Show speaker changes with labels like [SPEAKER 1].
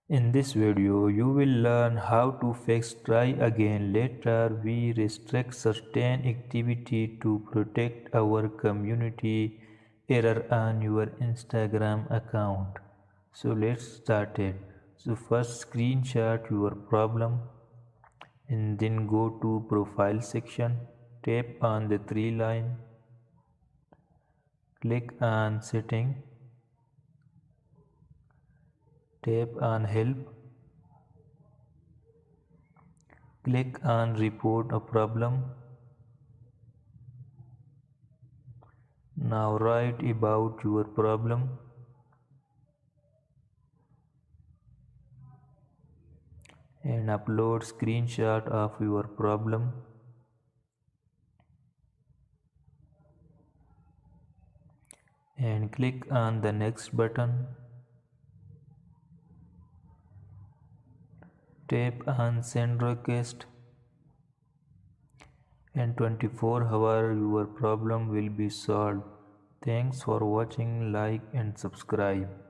[SPEAKER 1] In this video, you will learn how to fix try again later. We restrict certain activity to protect our community error on your Instagram account. So let's start it. So first screenshot your problem and then go to profile section. Tap on the three line. Click on setting. Tap on help. Click on report a problem. Now write about your problem and upload screenshot of your problem. And click on the next button. Tap on send request and 24 hours your problem will be solved. Thanks for watching, like and subscribe.